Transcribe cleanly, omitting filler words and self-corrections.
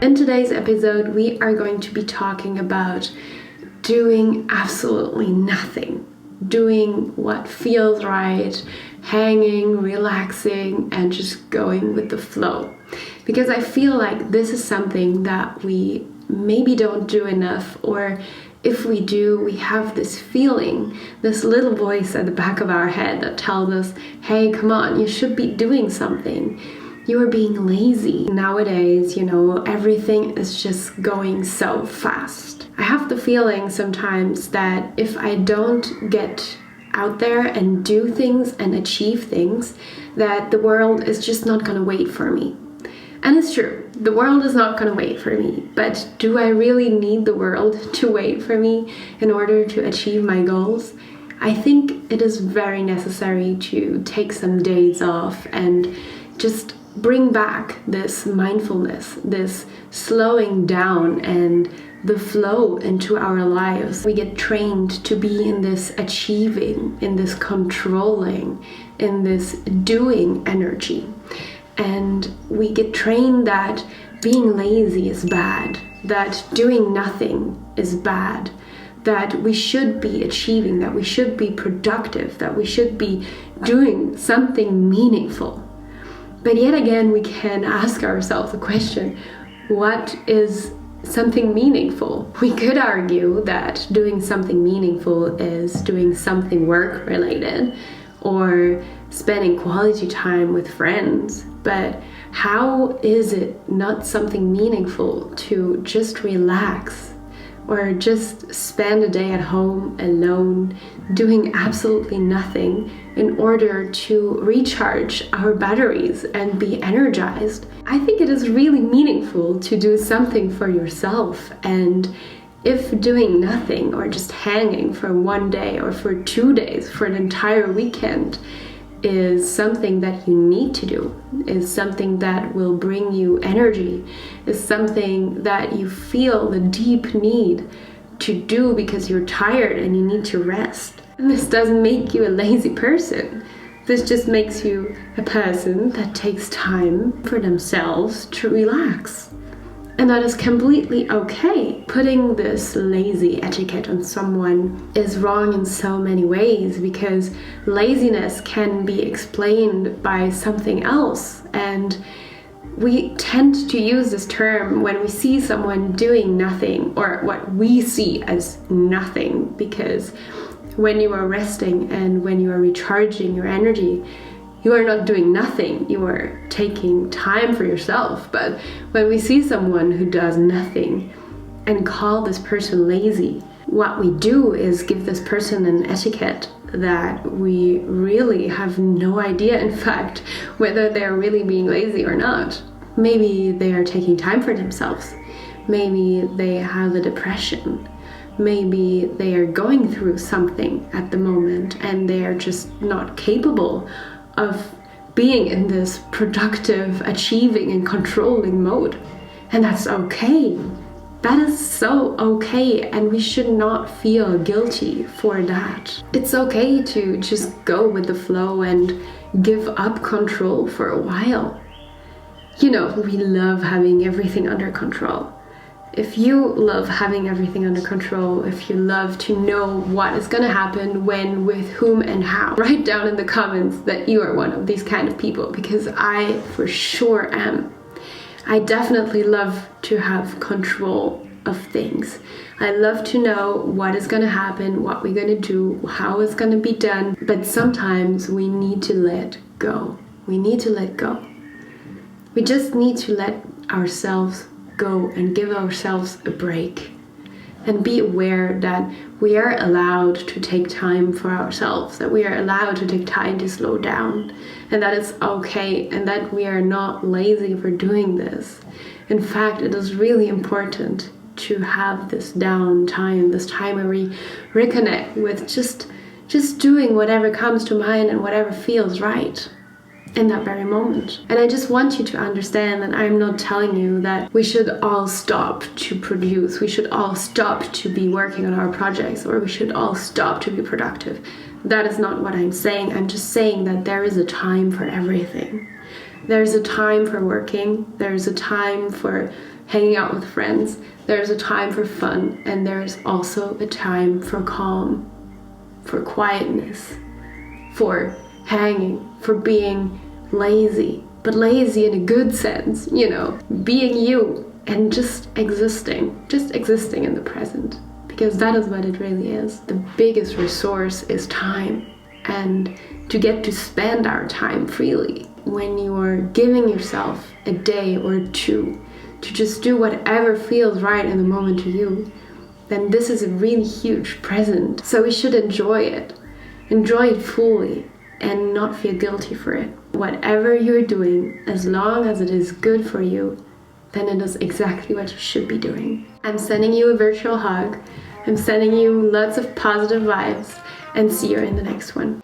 In today's episode, we are going to be talking about doing absolutely nothing. Doing what feels right, hanging, relaxing, and just going with the flow. Because I feel like this is something that we maybe don't do enough, or if we do, we have this feeling, this little voice at the back of our head that tells us, hey, come on, you should be doing something. You are being lazy. Nowadays, everything is just going so fast. I have the feeling sometimes that if I don't get out there and do things and achieve things, that the world is just not going to wait for me. And it's true, the world is not going to wait for me, but do I really need the world to wait for me in order to achieve my goals? I think it is very necessary to take some days off and just bring back this mindfulness, this slowing down and the flow into our lives. We get trained to be in this achieving, in this controlling, in this doing energy. And we get trained that being lazy is bad, that doing nothing is bad, that we should be achieving, that we should be productive, that we should be doing something meaningful. But yet again, we can ask ourselves the question, what is something meaningful? We could argue that doing something meaningful is doing something work-related or spending quality time with friends. But how is it not something meaningful to just relax or just spend a day at home alone doing absolutely nothing in order to recharge our batteries and be energized? I think it is really meaningful to do something for yourself, and if doing nothing or just hanging for one day or for 2 days, for an entire weekend, is something that you need to do, is something that will bring you energy, is something that you feel the deep need to do because you're tired and you need to rest. And this doesn't make you a lazy person. This just makes you a person that takes time for themselves to relax. And that is completely okay. Putting this lazy etiquette on someone is wrong in so many ways, because laziness can be explained by something else. And we tend to use this term when we see someone doing nothing, or what we see as nothing, because when you are resting and when you are recharging your energy, you are not doing nothing, you are taking time for yourself. But when we see someone who does nothing and call this person lazy, what we do is give this person an etiquette that we really have no idea, in fact, whether they're really being lazy or not. Maybe they are taking time for themselves. Maybe they have a depression. Maybe they are going through something at the moment and they are just not capable of being in this productive, achieving and controlling mode. And that's okay. That is so okay, and we should not feel guilty for that. It's okay to just go with the flow and give up control for a while. We love having everything under control. If you love having everything under control, if you love to know what is going to happen, when, with whom, and how, write down in the comments that you are one of these kind of people, because I for sure am. I definitely love to have control of things. I love to know what is going to happen, what we're going to do, how it's going to be done, but sometimes we need to let go. We need to let go. We just need to let ourselves go and give ourselves a break and be aware that we are allowed to take time for ourselves, that we are allowed to take time to slow down, and that it's okay, and that we are not lazy for doing this. In fact, it is really important to have this downtime, this time where we reconnect with just doing whatever comes to mind and whatever feels right in that very moment. And I just want you to understand that I'm not telling you that we should all stop to produce, we should all stop to be working on our projects, or we should all stop to be productive. That is not what I'm saying. I'm just saying that there is a time for everything. There's a time for working, there's a time for hanging out with friends. There's a time for fun, and there's also a time for calm, for quietness, for hanging, for being lazy, but lazy in a good sense, you know, being you and just existing in the present, because that is what it really is. The biggest resource is time, and to get to spend our time freely. When you're giving yourself a day or two to just do whatever feels right in the moment to you, then this is a really huge present. So we should enjoy it fully, and not feel guilty for it. Whatever you're doing, as long as it is good for you, then it is exactly what you should be doing. I'm sending you a virtual hug. I'm sending you lots of positive vibes, and see you in the next one.